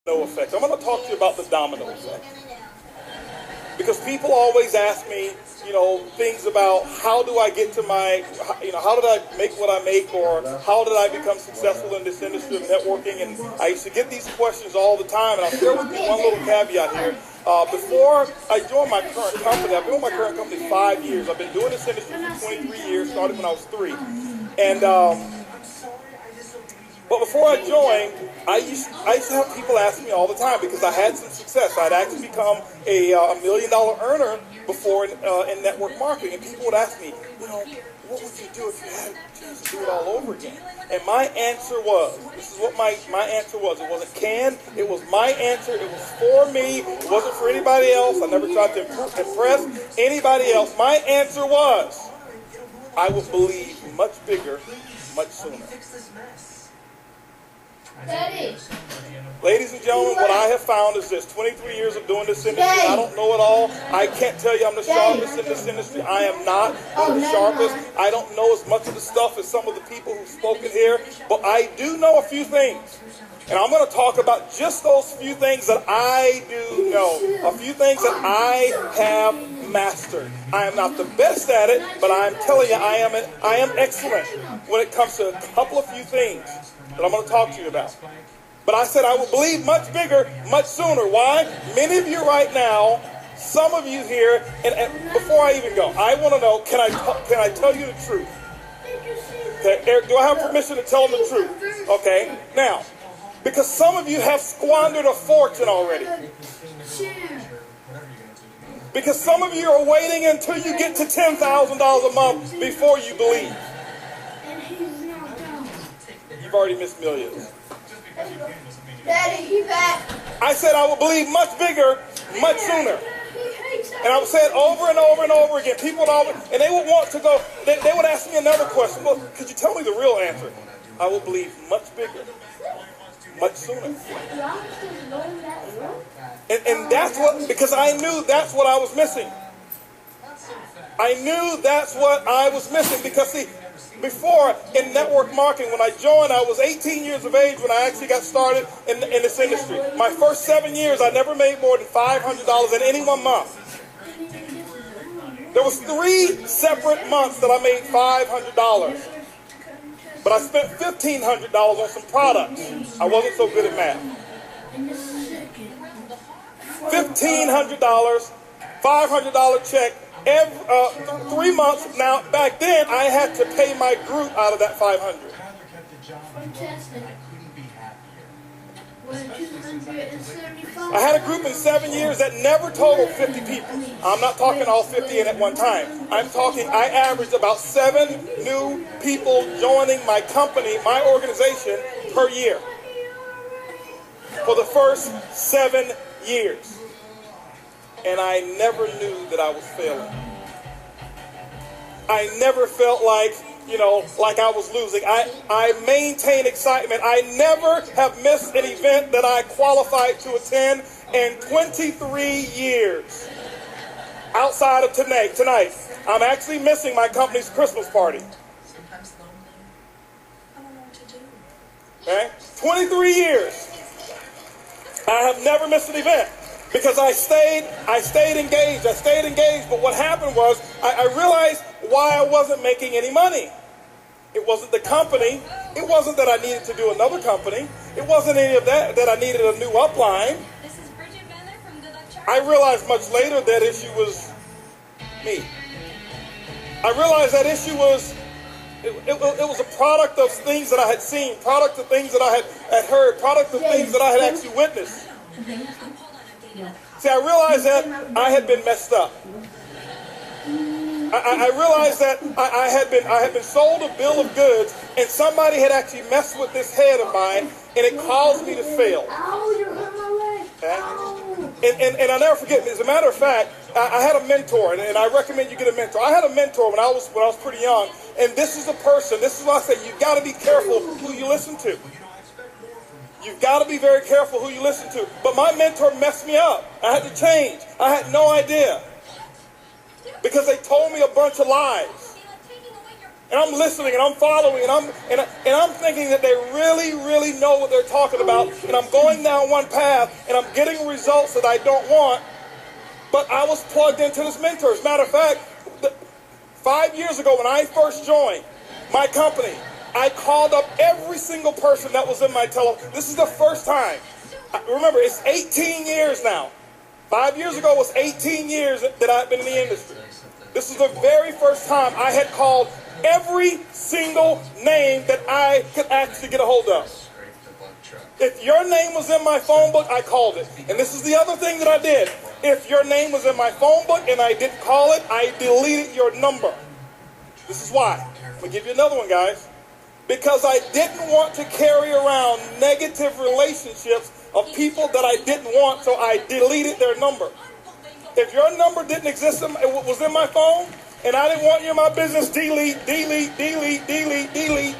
domino effect. I'm going to talk to you about the domino effect. Because people always ask me, things about how do I get to how did I make what I make, or how did I become successful in this industry of networking? And I used to get these questions all the time, and I'll share with you one little caveat here. Before I joined my current company, I've been with my current company 5 years. I've been doing this industry for 23 years, started when I was 3. But before I joined, I used to have people ask me all the time because I had some success. I'd actually become a $1 million earner before in network marketing. And people would ask me, what would you do if you had a chance to do it all over again? And my answer was, this is what my answer was. It wasn't canned. It was my answer. It was for me. It wasn't for anybody else. I never tried to impress anybody else. My answer was, I would believe much bigger, much sooner. Daddy. Ladies and gentlemen, what I have found is this: 23 years of doing this industry, I don't know it all. I can't tell you I'm the sharpest in this industry. I am not the sharpest. I don't know as much of the stuff as some of the people who've spoken here, but I do know a few things. And I'm going to talk about just those few things that I do know, a few things that I have mastered. I am not the best at it, but I'm telling you, I am excellent when it comes to a couple of few things that I'm going to talk to you about. But I said I will believe much bigger, much sooner. Why? Many of you right now, some of you here, and before I even go, I want to know, can I tell you the truth? Okay, Eric, do I have permission to tell them the truth? Okay, now, because some of you have squandered a fortune already. Because some of you are waiting until you get to $10,000 a month before you believe. You've already missed millions. Daddy, he's back. I said I will believe much bigger, much sooner. And I would say it over and over and over again. People would always, and they would want to go, they would ask me another question. Well, could you tell me the real answer? I will believe much bigger, much sooner. And that's what, because I knew that's what I was missing. I knew that's what I was missing because, see, before in network marketing, when I joined, I was 18 years of age when I actually got started in this industry. My first 7 years, I never made more than $500 in any one month. There was 3 separate months that I made $500. But I spent $1,500 on some products. I wasn't so good at math. $1,500, $500 check. 3 months. Now, back then, I had to pay my group out of that $500. I had a group in 7 years that never totaled 50 people. I'm not talking all 50 in at one time. I'm talking, I averaged about 7 new people joining my company, my organization, per year. For the first 7 years. And I never knew that I was failing. I never felt like, like I was losing. I maintained excitement. I never have missed an event that I qualified to attend in 23 years. Outside of tonight, I'm actually missing my company's Christmas party. Okay? 23 years. I have never missed an event. Because I stayed engaged. But what happened was, I realized why I wasn't making any money. It wasn't the company. It wasn't that I needed to do another company. It wasn't any of that I needed a new upline. I realized much later that issue was me. I realized that issue was, it was a product of things that I had seen, product of things that I had heard, product of things that I had actually witnessed. See, I realized that I had been messed up. I realized that I had been sold a bill of goods, and somebody had actually messed with this head of mine, and it caused me to fail. Okay? And I'll never forget. As a matter of fact, I had a mentor, and I recommend you get a mentor. I had a mentor when I was pretty young, and this is a person. This is why I say you've got to be careful who you listen to. You've got to be very careful who you listen to. But my mentor messed me up. I had to change. I had no idea. Because they told me a bunch of lies. And I'm listening and I'm following and I'm thinking that they really, really know what they're talking about. And I'm going down one path and I'm getting results that I don't want. But I was plugged into this mentor. As a matter of fact, 5 years ago when I first joined my company, I called up every single person that was in my telephone. This is the first time. Remember, it's 18 years now. 5 years ago was 18 years that I've been in the industry. This is the very first time I had called every single name that I could actually get a hold of. If your name was in my phone book, I called it. And this is the other thing that I did. If your name was in my phone book and I didn't call it, I deleted your number. This is why. I'm going to give you another one, guys. Because I didn't want to carry around negative relationships of people that I didn't want, so I deleted their number. If your number didn't exist, it was in my phone, and I didn't want you in my business, delete, delete, delete, delete, delete.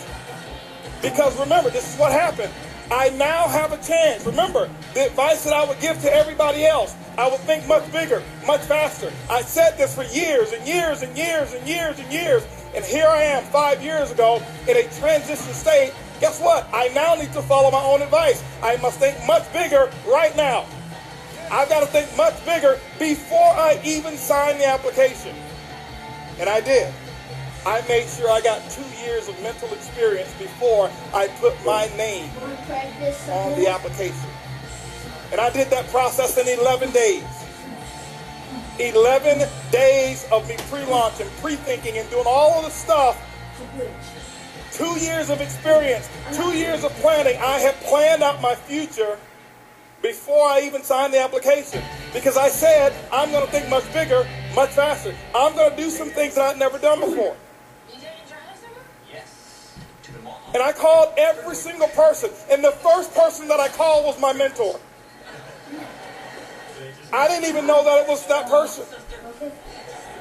Because remember, this is what happened. I now have a chance. Remember, the advice that I would give to everybody else, I would think much bigger, much faster. I said this for years and years and years and years and years. And here I am 5 years ago in a transition state. Guess what? I now need to follow my own advice. I must think much bigger right now. I've got to think much bigger before I even sign the application. And I did. I made sure I got 2 years of mental experience before I put my name on the application. And I did that process in 11 days. 11 days of me pre-launch and pre-thinking and doing all of the stuff. 2 years of experience, 2 years of planning. I had planned out my future before I even signed the application. Because I said, I'm going to think much bigger, much faster. I'm going to do some things that I've never done before. And I called every single person. And the first person that I called was my mentor. I didn't even know that it was that person.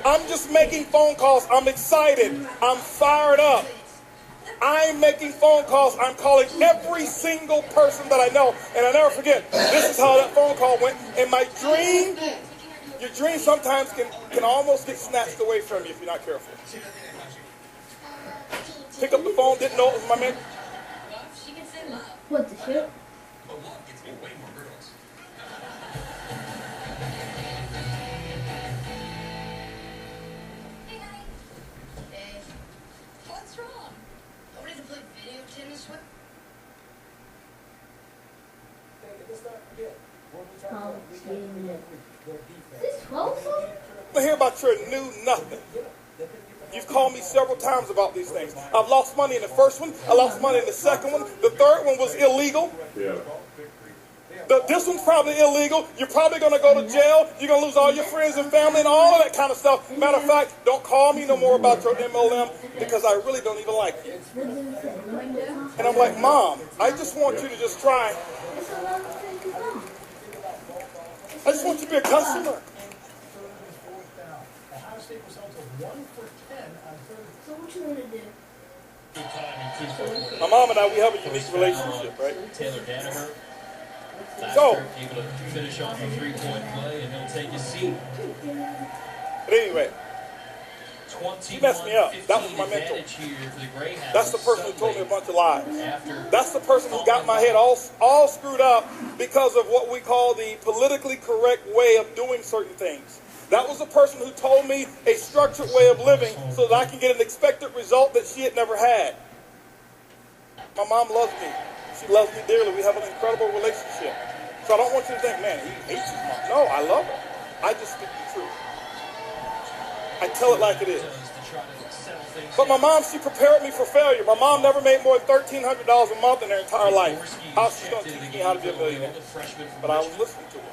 I'm just making phone calls. I'm excited. I'm fired up. I'm making phone calls. I'm calling every single person that I know. And I never forget, this is how that phone call went. And my dream, your dream sometimes can almost get snatched away from you if you're not careful. Pick up the phone, didn't know it was my man. What the shit? What's wrong? Nobody to play video tennis with? Is this 12 something? I hear about your new nothing. You've called me several times about these things. I've lost money in the first one. I lost money in the second one. The third one was illegal. Yeah. This one's probably illegal. You're probably going to go to jail. You're going to lose all your friends and family and all of that kind of stuff. Matter of fact, don't call me no more about your MLM because I really don't even like you. And I'm like, Mom, I just want you to just try. I just want you to be a customer. So what you want to do? My mom and I, we have a unique relationship, right? Taylor Danaher. So, Able to finish off a three-point play, and he'll take his seat. but anyway, he messed me up. That was my mentor. That's the person who told me a bunch of lies. That's the person who got my head all screwed up because of what we call the politically correct way of doing certain things. That was the person who told me a structured way of living so that I can get an expected result that she had never had. My mom loves me. She loves me dearly. We have an incredible relationship. So I don't want you to think, man, he hates his mom. No, I love her. I just speak the truth. I tell it like it is. But my mom, she prepared me for failure. My mom never made more than $1,300 a month in her entire life. How she's going to teach me how to be a millionaire? But I was listening to her.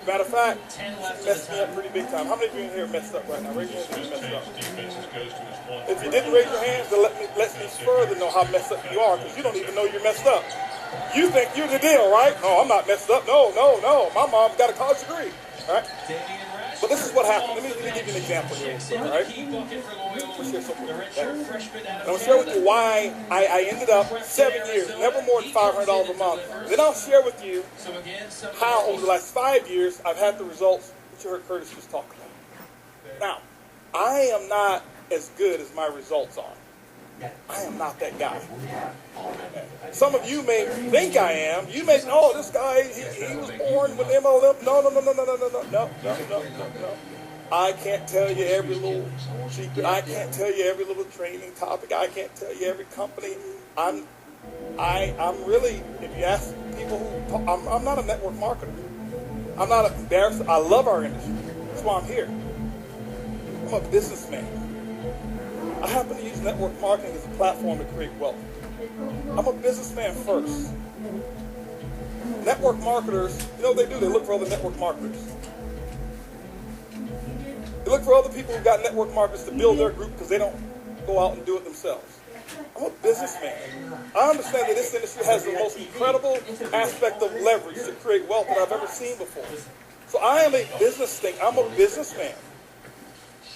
Matter of fact, she messed me up pretty big time. How many of you in here messed up right now? Raise your hands if you messed up. If you didn't raise your hands, then let me further know how messed up you are, because you don't even know you're messed up. You think you're the deal, right? No, I'm not messed up. No. My mom's got a college degree, all right? But this is what happened. Let me give you an example here, all right? I'll share something with you. And I'll share with you why I ended up 7 years, never more than $500 a month. Then I'll share with you how over the last 5 years I've had the results that you heard Curtis just talk about. Now, I am not as good as my results are. I am not that guy. Some of you may think I am. You may, oh, this guy, he was born with MLM. No. I can't tell you every little secret. I can't tell you every little training topic. I can't tell you every company. I'm really, if you ask people who talk, I'm not a network marketer. I'm not embarrassed. I love our industry. That's why I'm here. I'm a businessman. I happen to use network marketing as a platform to create wealth. I'm a businessman first. Network marketers, you know what they do? They look for other network marketers. They look for other people who've got network marketers to build their group because they don't go out and do it themselves. I'm a businessman. I understand that this industry has the most incredible aspect of leverage to create wealth that I've ever seen before. So I am a business thing. I'm a businessman.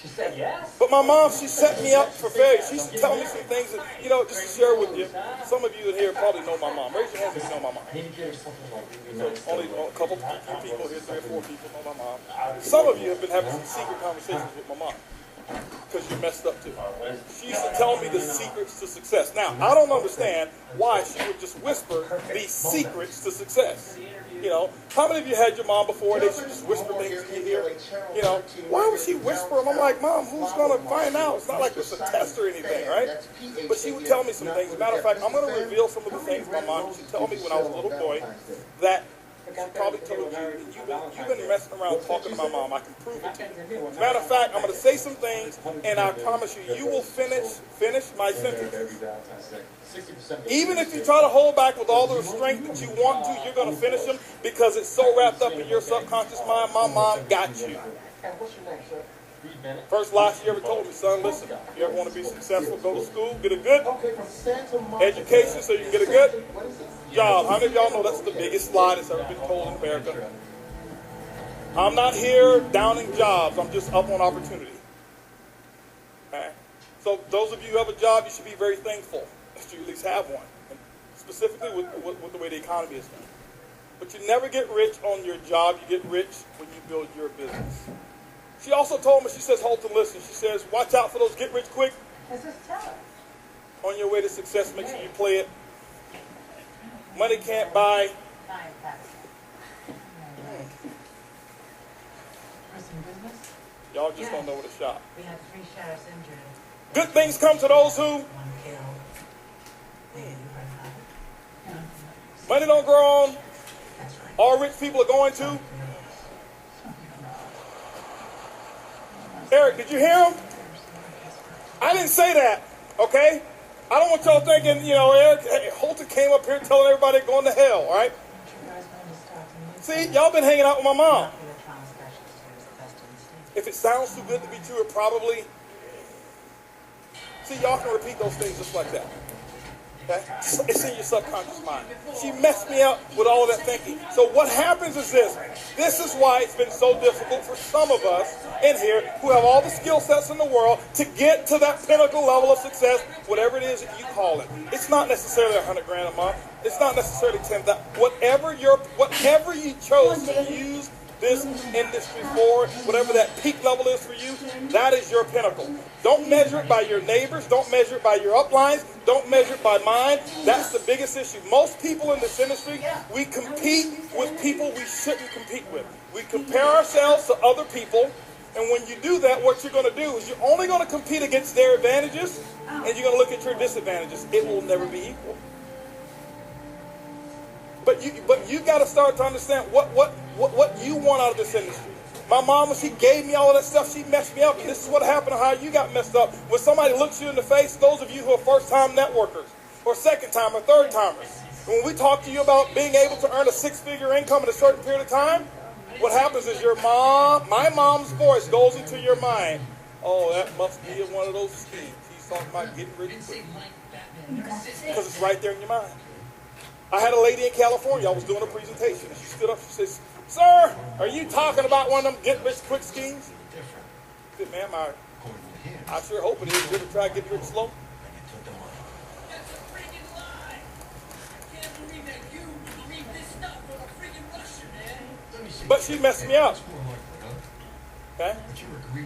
She said yes. But my mom, she set me up for failure. She used to tell me some things that, you know, just to share with you. Some of you in here probably know my mom. Raise your hands if you know my mom. So only a couple, 3 people here, 3 or 4 people know my mom. Some of you have been having some secret conversations with my mom because you messed up too. She used to tell me the secrets to success. Now, I don't understand why she would just whisper these secrets to success. You know, how many of you had your mom before and they should just whisper things in your ear? You know, why would she whisper them? I'm like, Mom, who's going to find out? It's not like it's a test or anything, right? But she would tell me some things. As a matter of fact, I'm going to reveal some of the things my mom used to tell me when I was a little boy that she probably told you, and you've been messing around talking to my mom. I can prove it to you. As a matter of fact, I'm going to say some things, and I promise you, you will finish my sentences. Even if you try to hold back with all the strength that you want to, you're going to finish them because it's so wrapped up in your subconscious mind. My mom got you. First lie she ever told me, son, listen, if you ever want to be successful, go to school, get a good education so you can get a good job. How many of y'all know that's the biggest lie that's ever been told in America? I'm not here downing jobs. I'm just up on opportunity. Okay? So those of you who have a job, you should be very thankful that you at least have one, and specifically with the way the economy is done. But you never get rich on your job. You get rich when you build your business. She also told me, she says, Holton, listen, she says, watch out for those get rich quick. On your way to success, make sure you play it. Money can't buy. Y'all just don't know where to shop. We had 3 sheriffs injured. Good things come to those who 1 killed. money don't grow on. That's right. All rich people are going to. Eric, did you hear him? I didn't say that, okay? I don't want y'all thinking, you know, Eric, hey, Holton came up here telling everybody they're going to hell, all right? See, y'all been hanging out with my mom. If it sounds too good to be true, it probably... See, y'all can repeat those things just like that. Okay? It's in your subconscious mind. She messed me up with all of that thinking. So what happens is this. This is why it's been so difficult for some of us in here who have all the skill sets in the world to get to that pinnacle level of success, whatever it is that you call it. It's not necessarily $100 grand a month. It's not necessarily 10,000. Whatever you chose to use this industry for, whatever that peak level is for you, that is your pinnacle. Don't measure it by your neighbors. Don't measure it by your uplines. Don't measure it by mine. That's the biggest issue. Most people in this industry, we compete with people we shouldn't compete with. We compare ourselves to other people, and when you do that, what you're going to do is you're only going to compete against their advantages, and you're going to look at your disadvantages. It will never be equal. But you got to start to understand what you want out of this industry. My mom, when she gave me all of that stuff, she messed me up. And this is what happened to how you got messed up. When somebody looks you in the face, those of you who are first-time networkers or second-time or third-timers, when we talk to you about being able to earn a 6-figure income in a certain period of time, what happens is my mom's voice goes into your mind. Oh, that must be one of those schemes. He's talking about getting rich quick. Because it's right there in your mind. I had a lady in California, I was doing a presentation, and she stood up, she says, "Sir, are you talking about one of them get-rich-quick schemes?" I said, "Ma'am, I sure hope it is. You ever try to get rich slow?" That's a freaking lie. Can't believe that you believe this stuff with a freaking Russian, man. But she messed me up. Okay?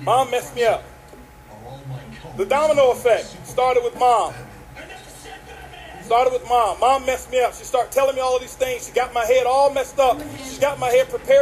Mom messed me up. The domino effect started with mom. Started with mom. Mom messed me up. She started telling me all of these things. She got my head all messed up. She got my head prepared.